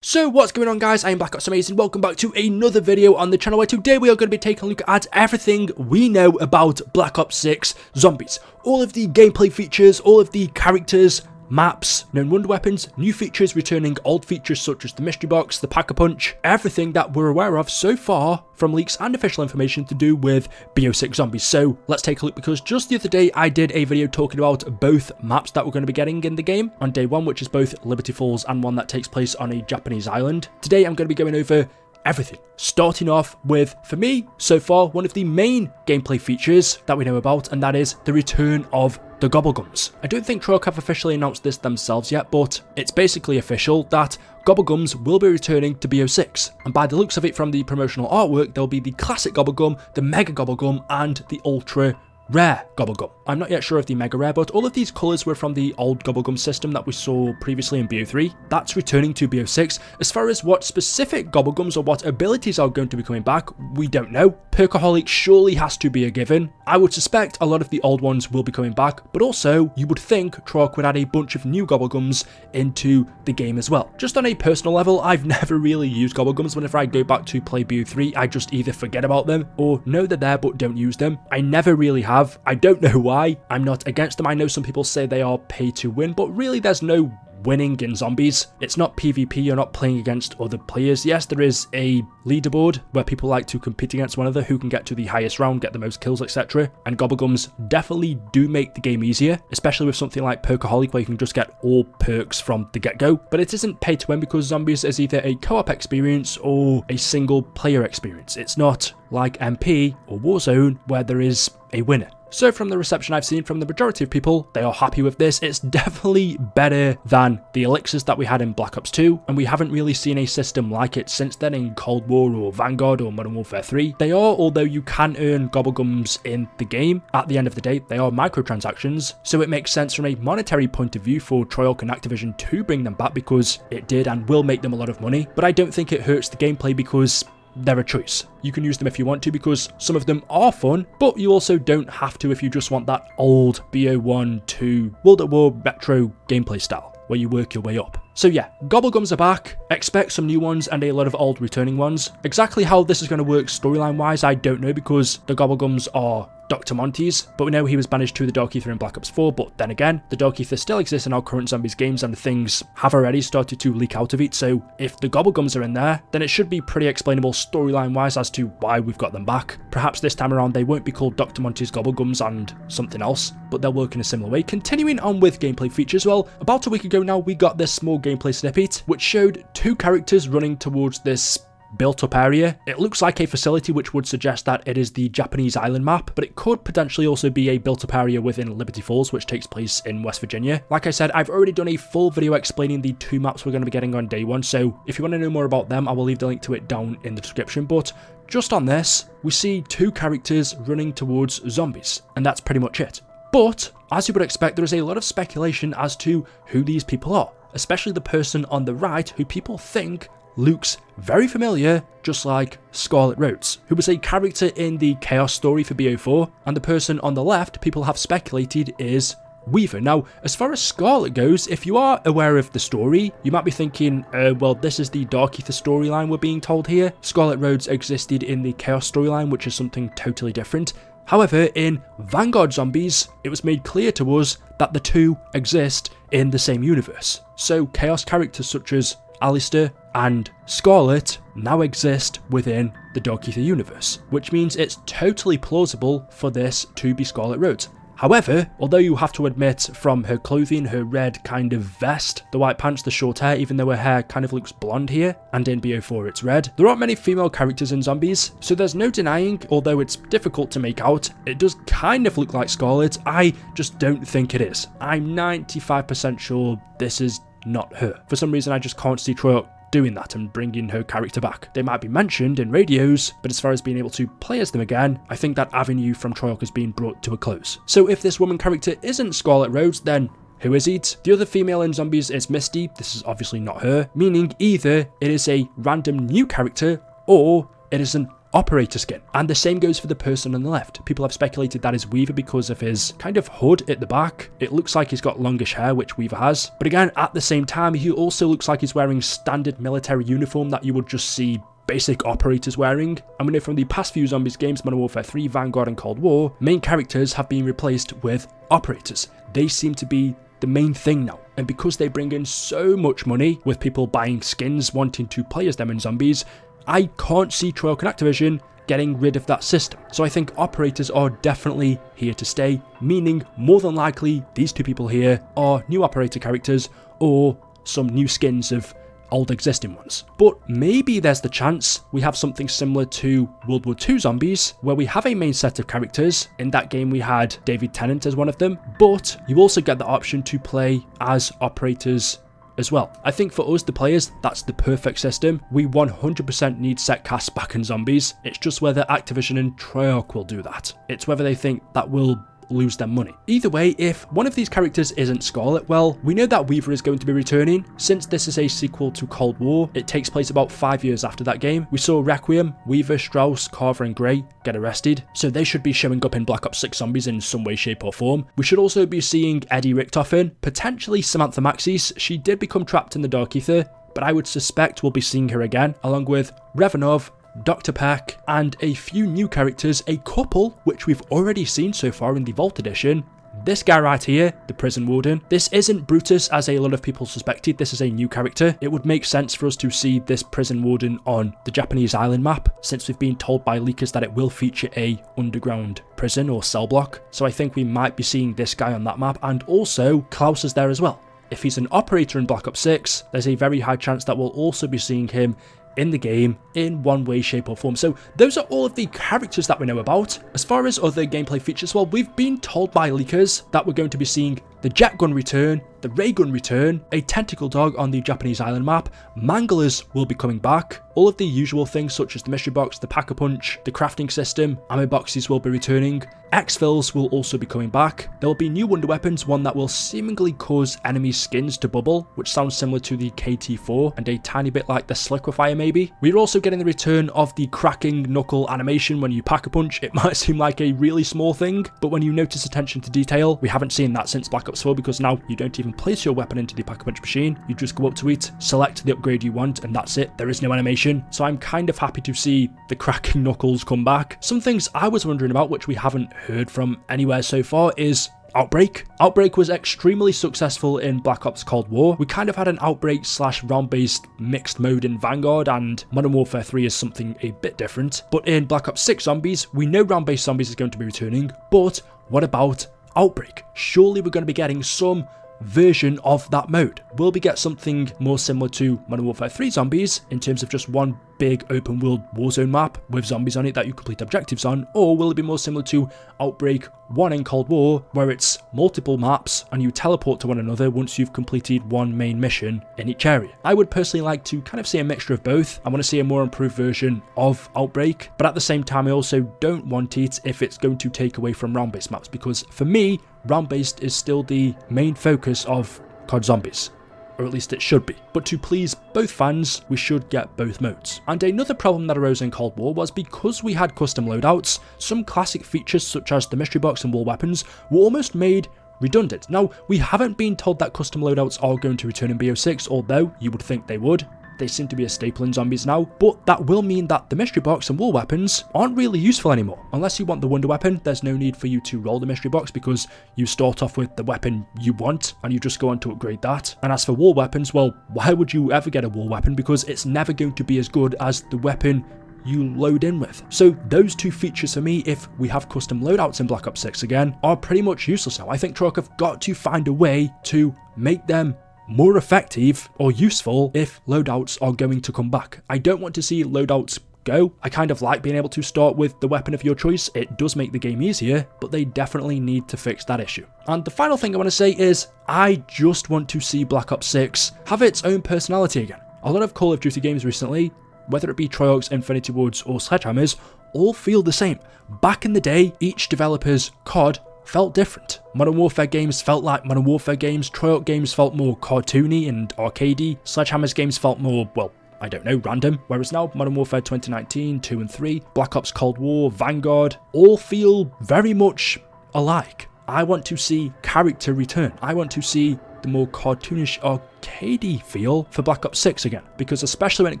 So what's going on, guys? I am BO6. Welcome back to another video on the channel where today we are going to be taking a look at everything we know about Black Ops 6 Zombies. All of the gameplay features, all of the characters, maps, known wonder weapons, new features returning old features such as the mystery box, the pack-a-punch, everything that we're aware of so far from leaks and official information to do with BO6 Zombies. So let's take a look, because just the other day I did a video talking about both maps that we're going to be getting in the game on day one, which is both Liberty Falls and one that takes place on a Japanese island. Today I'm going to be going over everything, starting off with, for me, so far, one of the main gameplay features that we know about, and that is the return of the Gobblegums. I don't think Treyarch have officially announced this themselves yet, but it's basically official that Gobblegums will be returning to BO6, and by the looks of it from the promotional artwork, there'll be the classic Gobblegum, the Mega Gobblegum, and the Ultra Rare Gobblegum. I'm not yet sure of the Mega Rare, but all of these colours were from the old Gobblegum system that we saw previously in BO3. That's returning to BO6. As far as what specific Gobblegums or what abilities are going to be coming back, we don't know. Perkaholic surely has to be a given. I would suspect a lot of the old ones will be coming back, but also you would think Treyarch would add a bunch of new Gobblegums into the game as well. Just on a personal level, I've never really used Gobblegums. Whenever I go back to play BO3, I just either forget about them or know they're there but don't use them. I never really have. I don't know why. I'm not against them. I know some people say they are pay to win, but really there's no winning in zombies. It's not PvP, you're not playing against other players. Yes, there is a leaderboard where people like to compete against one another, who can get to the highest round, get the most kills, etc. And Gobblegums definitely do make the game easier, especially with something like Perkaholic, where you can just get all perks from the get-go. But it isn't pay to win, because Zombies is either a co-op experience or a single player experience. It's not like MP or Warzone where there is a winner. So from the reception I've seen from the majority of people, they are happy with this. It's definitely better than the elixirs that we had in Black Ops 2, and we haven't really seen a system like it since then in Cold War or Vanguard or Modern Warfare 3. They are, although you can earn Gobblegums in the game, at the end of the day, they are microtransactions, so it makes sense from a monetary point of view for Treyarch and Activision to bring them back, because it did and will make them a lot of money. But I don't think it hurts the gameplay, because they're a choice. You can use them if you want to, because some of them are fun, but you also don't have to if you just want that old BO1 to World at War retro gameplay style, where you work your way up. So yeah, Gobblegums are back. Expect some new ones and a lot of old returning ones. Exactly how this is going to work storyline wise, I don't know, because the Gobblegums are Dr. Monty's, but we know he was banished to the Dark Ether in Black Ops 4, but then again, the Dark Ether still exists in our current Zombies games, and things have already started to leak out of it, so if the Gobblegums are in there, then it should be pretty explainable storyline wise as to why we've got them back. Perhaps this time around they won't be called Dr. Monty's Gobblegums and something else, but they'll work in a similar way. Continuing on with gameplay features, well, about a week ago now we got this small gameplay snippet, which showed two characters running towards this built-up area. It looks like a facility, which would suggest that it is the Japanese island map, but it could potentially also be a built-up area within Liberty Falls, which takes place in West Virginia. Like I said, I've already done a full video explaining the two maps we're going to be getting on day one, so if you want to know more about them, I will leave the link to it down in the description. But just on this, we see two characters running towards zombies, and that's pretty much it. But as you would expect, there is a lot of speculation as to who these people are, especially the person on the right, who people think looks very familiar, just like Scarlet Rhodes, who was a character in the Chaos story for BO4, and the person on the left people have speculated is Weaver. Now, as far as Scarlet goes, if you are aware of the story, you might be thinking, well, this is the Dark Ether storyline we're being told here. Scarlet Rhodes existed in the Chaos storyline, which is something totally different. However, in Vanguard Zombies, it was made clear to us that the two exist in the same universe. So Chaos characters such as Alistair and Scarlet now exist within the Dark Ether universe, which means it's totally plausible for this to be Scarlet Rhodes. However, although you have to admit from her clothing, her red kind of vest, the white pants, the short hair, even though her hair kind of looks blonde here, and in BO4 it's red, there aren't many female characters in Zombies, so there's no denying, although it's difficult to make out, it does kind of look like Scarlet. I just don't think it is. I'm 95% sure this is not her. For some reason I just can't see Treyarch doing that and bringing her character back. They might be mentioned in radios, but as far as being able to play as them again, I think that avenue from Treyarch has been brought to a close. So if this woman character isn't Scarlet Rhodes, then who is it? The other female in Zombies is Misty. This is obviously not her, meaning either it is a random new character or it is an operator skin. And the same goes for the person on the left. People have speculated that is Weaver because of his kind of hood at the back. It looks like he's got longish hair, which Weaver has. But again, at the same time, he also looks like he's wearing standard military uniform that you would just see basic operators wearing. And we know from the past few Zombies games, Modern Warfare 3, Vanguard and Cold War, main characters have been replaced with operators. They seem to be the main thing now. And because they bring in so much money with people buying skins, wanting to play as them in Zombies, I can't see Treyarch and Activision getting rid of that system. So I think operators are definitely here to stay, meaning more than likely these two people here are new operator characters or some new skins of old existing ones. But maybe there's the chance we have something similar to World War II Zombies, where we have a main set of characters. In that game we had David Tennant as one of them, but you also get the option to play as operators as well. I think for us, the players, that's the perfect system. We 100% need set casts back in Zombies. It's just whether Activision and Treyarch will do that. It's whether they think that will lose their money. Either way, if one of these characters isn't Scarlet, well, we know that Weaver is going to be returning. Since this is a sequel to Cold War, it takes place about 5 years after that game. We saw Requiem, Weaver, Strauss, Carver and Gray get arrested, so they should be showing up in Black Ops 6 Zombies in some way, shape or form. We should also be seeing Eddie Richtofen, potentially Samantha Maxis. She did become trapped in the Dark Ether, but I would suspect we'll be seeing her again, along with Revanov, Dr. Peck, and a few new characters, a couple which we've already seen so far in the Vault Edition. This guy right here, the Prison Warden, this isn't Brutus as a lot of people suspected, this is a new character. It would make sense for us to see this Prison Warden on the Japanese island map, since we've been told by leakers that it will feature a underground prison or cell block. So I think we might be seeing this guy on that map, and also Klaus is there as well. If he's an operator in Black Ops 6, there's a very high chance that we'll also be seeing him in the game in one way, shape or form. So those are all of the characters that we know about. As far as other gameplay features, well, we've been told by leakers that we're going to be seeing the jet gun return, the ray gun return, a tentacle dog on the Japanese island map, manglers will be coming back, all of the usual things such as the mystery box, the pack-a-punch, the crafting system, ammo boxes will be returning, exfils will also be coming back, there will be new wonder weapons, one that will seemingly cause enemy skins to bubble, which sounds similar to the KT4 and a tiny bit like the Sliquifier maybe. We're also getting the return of the cracking knuckle animation when you pack-a-punch. It might seem like a really small thing, but when you notice attention to detail, we haven't seen that since Black Ops 4, because now you don't even place your weapon into the pack-a-punch machine, you just go up to it, select the upgrade you want, and that's it. There is no animation, so I'm kind of happy to see the cracking knuckles come back. Some things I was wondering about, which we haven't heard from anywhere so far, is Outbreak. Outbreak was extremely successful in Black Ops Cold War. We kind of had an Outbreak / round-based mixed mode in Vanguard, and Modern Warfare 3 is something a bit different. But in Black Ops 6 Zombies, we know round-based zombies is going to be returning, but what about Outbreak? Surely we're going to be getting some version of that mode. Will we get something more similar to Modern Warfare 3 Zombies in terms of just one big open world warzone map with zombies on it that you complete objectives on, or will it be more similar to Outbreak 1 in Cold War, where it's multiple maps and you teleport to one another once you've completed one main mission in each area? I would personally like to kind of see a mixture of both. I want to see a more improved version of Outbreak, but at the same time I also don't want it if it's going to take away from round-based maps, because for me, round-based is still the main focus of COD Zombies. Or at least it should be. But to please both fans, we should get both modes. And another problem that arose in Cold War was because we had custom loadouts, some classic features such as the mystery box and wall weapons were almost made redundant. Now, we haven't been told that custom loadouts are going to return in BO6, although you would think they would. They seem to be a staple in Zombies now, but that will mean that the mystery box and wall weapons aren't really useful anymore. Unless you want the wonder weapon, there's no need for you to roll the mystery box, because you start off with the weapon you want and you just go on to upgrade that. And as for wall weapons, well, why would you ever get a wall weapon? Because it's never going to be as good as the weapon you load in with. So those two features for me, if we have custom loadouts in Black Ops 6 again, are pretty much useless now. I think Treyarch have got to find a way to make them more effective or useful if loadouts are going to come back. I don't want to see loadouts go. I kind of like being able to start with the weapon of your choice. It does make the game easier, but they definitely need to fix that issue. And the final thing I want to say is I just want to see Black Ops 6 have its own personality again. A lot of Call of Duty games recently, whether it be Treyarch's, Infinity Ward's or Sledgehammer's, all feel the same. Back in the day, each developer's COD felt different. Modern Warfare games felt like Modern Warfare games, Treyarch games felt more cartoony and arcadey, Sledgehammer's games felt more, well, I don't know, random. Whereas now, Modern Warfare 2019, 2 and 3, Black Ops Cold War, Vanguard, all feel very much alike. I want to see character return. I want to see the more cartoonish, arcadey feel for Black Ops 6 again. Because especially when it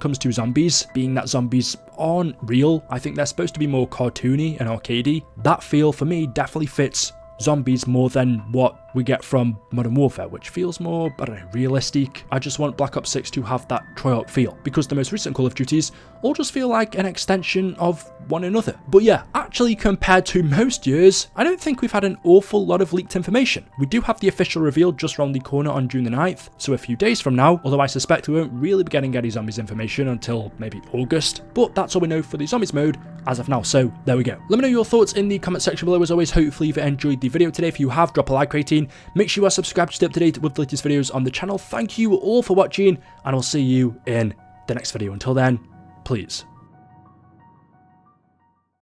comes to zombies, being that zombies aren't real, I think they're supposed to be more cartoony and arcadey. That feel for me definitely fits zombies more than what we get from Modern Warfare, which feels more, I don't know, realistic. I just want Black Ops 6 to have that Treyarch feel, because the most recent Call of Duties all just feel like an extension of one another. But yeah, actually compared to most years, I don't think we've had an awful lot of leaked information. We do have the official reveal just around the corner on June the 9th, so a few days from now, although I suspect we won't really be getting any zombies information until maybe August, but that's all we know for the zombies mode as of now, so there we go. Let me know your thoughts in the comment section below. As always, hopefully you've enjoyed the video today. If you have, drop a like rating. Make sure you are subscribed to stay up to date with the latest videos on the channel. Thank you all for watching, and I'll see you in the next video. Until then, please